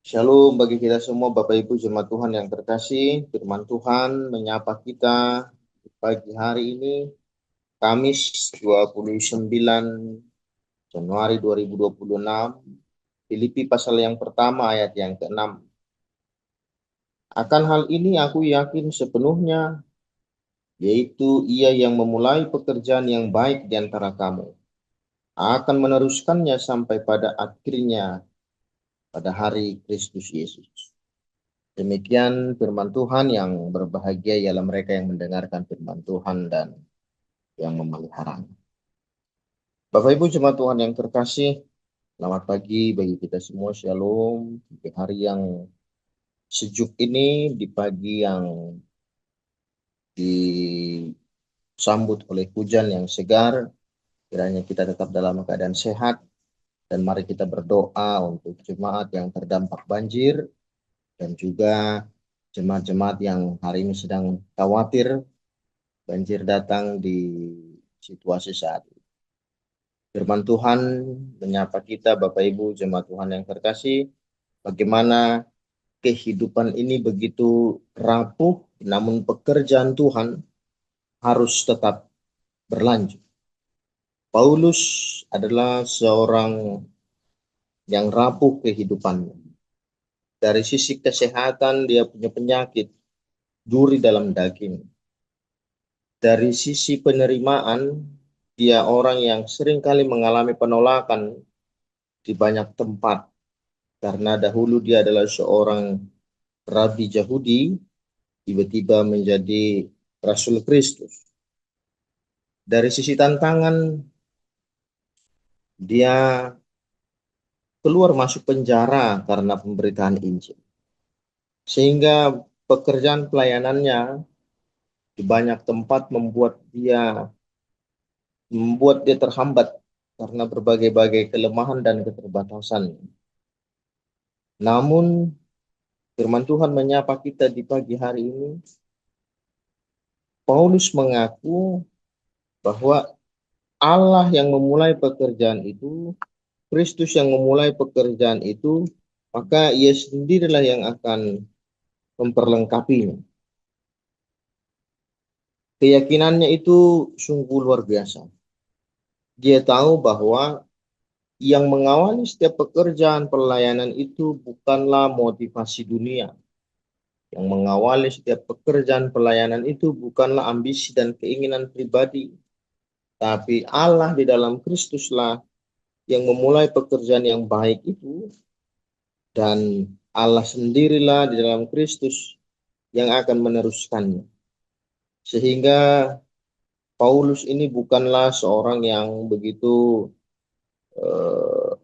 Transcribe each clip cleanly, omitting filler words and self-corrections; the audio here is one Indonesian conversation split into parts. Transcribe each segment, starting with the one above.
Shalom bagi kita semua, Bapak Ibu jemaat Tuhan yang terkasih. Firman Tuhan menyapa kita di pagi hari ini, Kamis 29 Januari 2026, Filipi pasal yang pertama ayat yang ke-6. Akan hal ini aku yakin sepenuhnya, yaitu ia yang memulai pekerjaan yang baik di antara kamu, akan meneruskannya sampai pada akhirnya pada hari Kristus Yesus. Demikian firman Tuhan. Yang berbahagia ialah mereka yang mendengarkan firman Tuhan dan yang memeliharanya. Bapak Ibu jemaat Tuhan yang terkasih, selamat pagi bagi kita semua. Shalom. Di hari yang sejuk ini, di pagi yang disambut oleh hujan yang segar, kiranya kita tetap dalam keadaan sehat, dan mari kita berdoa untuk jemaat yang terdampak banjir dan juga jemaat-jemaat yang hari ini sedang khawatir banjir datang di situasi saat ini. Firman Tuhan menyapa kita, Bapak Ibu jemaat Tuhan yang terkasih, bagaimana kehidupan ini begitu rapuh, namun pekerjaan Tuhan harus tetap berlanjut. Paulus adalah seorang yang rapuh kehidupannya. Dari sisi kesehatan, dia punya penyakit duri dalam daging. Dari sisi penerimaan, dia orang yang seringkali mengalami penolakan di banyak tempat. Karena dahulu dia adalah seorang rabi Yahudi, tiba-tiba menjadi Rasul Kristus. Dari sisi tantangan, dia keluar masuk penjara karena pemberitaan Injil. Sehingga pekerjaan pelayanannya di banyak tempat membuat dia terhambat karena berbagai-bagai kelemahan dan keterbatasan. Namun firman Tuhan menyapa kita di pagi hari ini. Paulus mengaku bahwa Allah yang memulai pekerjaan itu, Kristus yang memulai pekerjaan itu, maka ia sendirilah yang akan memperlengkapinya. Keyakinannya itu sungguh luar biasa. Dia tahu bahwa yang mengawali setiap pekerjaan pelayanan itu bukanlah motivasi dunia. Yang mengawali setiap pekerjaan pelayanan itu bukanlah ambisi dan keinginan pribadi, tapi Allah di dalam Kristuslah yang memulai pekerjaan yang baik itu, dan Allah sendirilah di dalam Kristus yang akan meneruskannya. Sehingga Paulus ini bukanlah seorang yang begitu eh,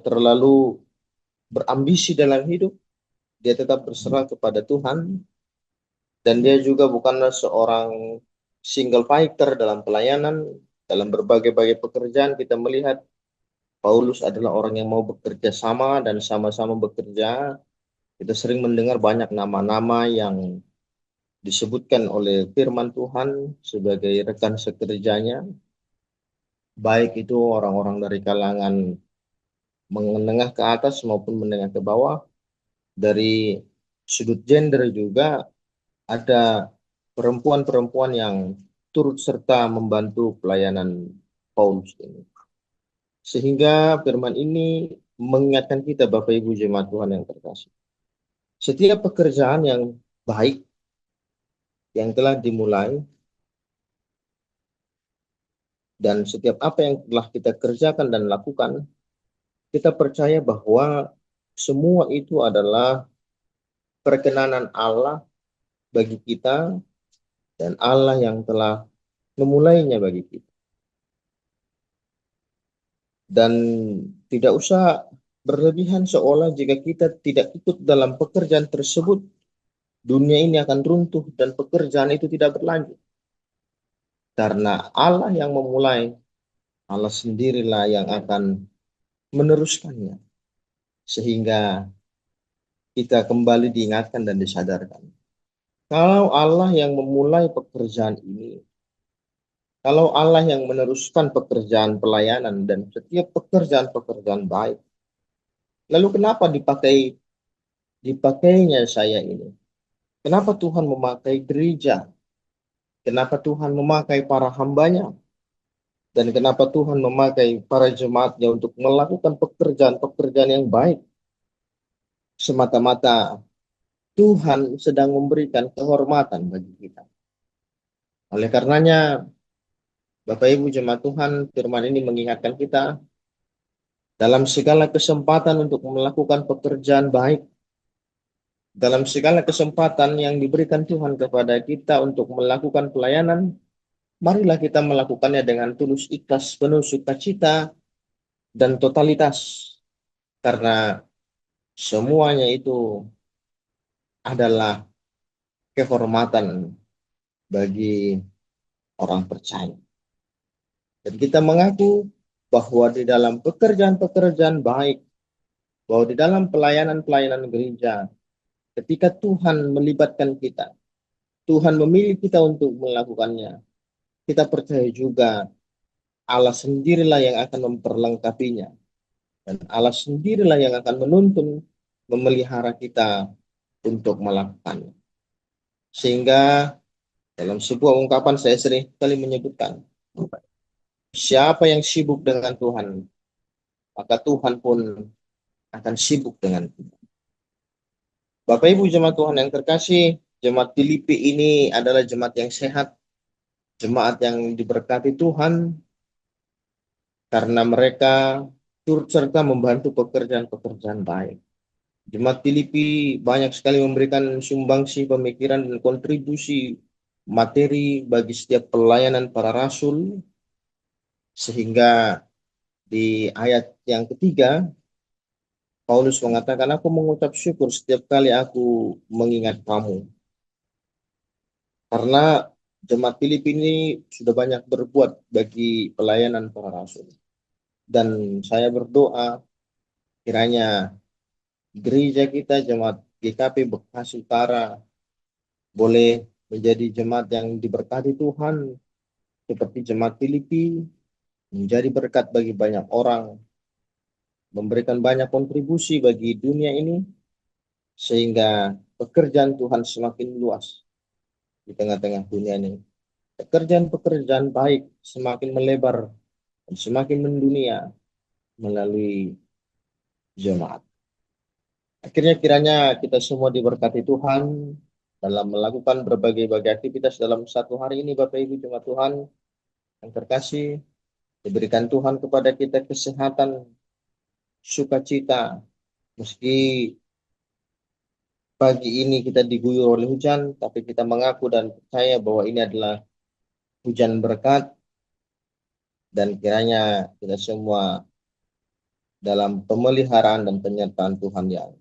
terlalu berambisi dalam hidup. Dia tetap berserah kepada Tuhan, dan dia juga bukanlah seorang single fighter dalam pelayanan. Dalam berbagai-bagai pekerjaan kita melihat Paulus adalah orang yang mau bekerja sama dan sama-sama bekerja. Kita sering mendengar banyak nama-nama yang disebutkan oleh firman Tuhan sebagai rekan sekerjanya, baik itu orang-orang dari kalangan menengah ke atas maupun menengah ke bawah. Dari sudut gender juga ada perempuan-perempuan yang turut serta membantu pelayanan Paulus ini. Sehingga firman ini mengingatkan kita, Bapak Ibu jemaat Tuhan yang terkasih, setiap pekerjaan yang baik yang telah dimulai, dan setiap apa yang telah kita kerjakan dan lakukan, kita percaya bahwa semua itu adalah perkenanan Allah bagi kita, dan Allah yang telah memulainya bagi kita. Dan tidak usah berlebihan seolah jika kita tidak ikut dalam pekerjaan tersebut, dunia ini akan runtuh dan pekerjaan itu tidak berlanjut. Karena Allah yang memulai, Allah sendirilah yang akan meneruskannya. Sehingga kita kembali diingatkan dan disadarkan. Kalau Allah yang memulai pekerjaan ini, kalau Allah yang meneruskan pekerjaan pelayanan dan setiap pekerjaan-pekerjaan baik, Lalu kenapa dipakainya saya ini? Kenapa Tuhan memakai gereja? Kenapa Tuhan memakai para hambanya? Dan kenapa Tuhan memakai para jemaatnya untuk melakukan pekerjaan-pekerjaan yang baik? Semata-mata Tuhan sedang memberikan kehormatan bagi kita. Oleh karenanya, Bapak Ibu jemaat Tuhan, firman ini mengingatkan kita dalam segala kesempatan untuk melakukan pekerjaan baik, dalam segala kesempatan yang diberikan Tuhan kepada kita untuk melakukan pelayanan, marilah kita melakukannya dengan tulus ikhlas, penuh sukacita, dan totalitas. Karena semuanya itu adalah kehormatan bagi orang percaya. Dan kita mengaku bahwa di dalam pekerjaan-pekerjaan baik, bahwa di dalam pelayanan-pelayanan gereja, ketika Tuhan melibatkan kita, Tuhan memilih kita untuk melakukannya, kita percaya juga Allah sendirilah yang akan memperlengkapinya. Dan Allah sendirilah yang akan menuntun, memelihara kita untuk melakukannya. Sehingga dalam sebuah ungkapan saya sering kali menyebutkan, siapa yang sibuk dengan Tuhan, maka Tuhan pun akan sibuk dengan kita. Bapak Ibu jemaat Tuhan yang terkasih, jemaat Filipi ini adalah jemaat yang sehat, jemaat yang diberkati Tuhan, karena mereka turut serta membantu pekerjaan-pekerjaan baik. Jemaat Filipi banyak sekali memberikan sumbangsi pemikiran dan kontribusi materi bagi setiap pelayanan para rasul, sehingga di ayat yang ketiga Paulus mengatakan, aku mengucap syukur setiap kali aku mengingat kamu. Karena jemaat Filipi ini sudah banyak berbuat bagi pelayanan para rasul. Dan saya berdoa kiranya gereja kita, jemaat GKP Bekasi Utara, boleh menjadi jemaat yang diberkati Tuhan, seperti jemaat Filipi, menjadi berkat bagi banyak orang, memberikan banyak kontribusi bagi dunia ini, sehingga pekerjaan Tuhan semakin luas di tengah-tengah dunia ini. Pekerjaan-pekerjaan baik semakin melebar dan semakin mendunia melalui jemaat. Akhirnya kiranya kita semua diberkati Tuhan dalam melakukan berbagai-bagai aktivitas dalam satu hari ini, Bapak Ibu jemaat Tuhan yang terkasih. Diberikan Tuhan kepada kita kesehatan, sukacita, meski pagi ini kita diguyur oleh hujan, tapi kita mengaku dan percaya bahwa ini adalah hujan berkat, dan kiranya kita semua dalam pemeliharaan dan penyertaan Tuhan yang